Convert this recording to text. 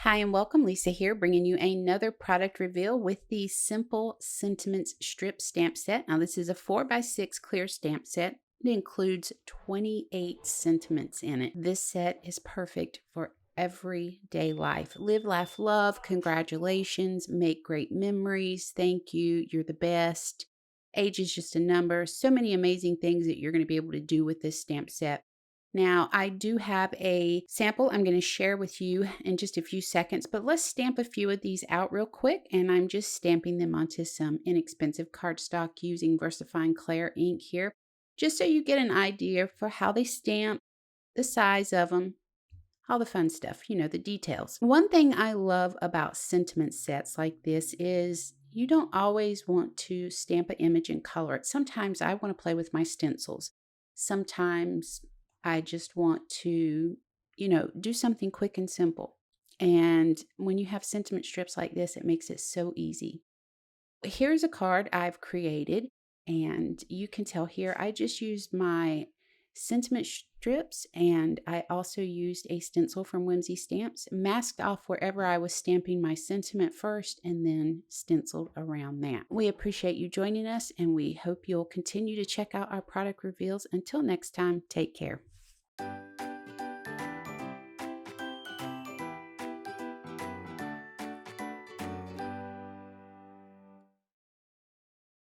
Hi and welcome, Lisa here, bringing you another product reveal with the Simple Sentiments Strip Stamp Set. Now, this is a 4x6 clear stamp set. It includes 28 sentiments in it. This set is perfect for everyday life. Live, laugh, love, congratulations, make great memories, thank you, you're the best. Age is just a number. So many amazing things that you're going to be able to do with this stamp set. Now, I do have a sample I'm going to share with you in just a few seconds, but let's stamp a few of these out real quick. And I'm just stamping them onto some inexpensive cardstock using VersaFine Clair ink here, just so you get an idea for how they stamp, the size of them, all the fun stuff, the details. One thing I love about sentiment sets like this is you don't always want to stamp an image and color it. Sometimes I want to play with my stencils. Sometimes I just want to, do something quick and simple. And when you have sentiment strips like this, it makes it so easy. Here's a card I've created, and you can tell here I just used my sentiment strips, and I also used a stencil from Whimsy Stamps, masked off wherever I was stamping my sentiment first, and then stenciled around that. We appreciate you joining us, and we hope you'll continue to check out our product reveals. Until next time, take care.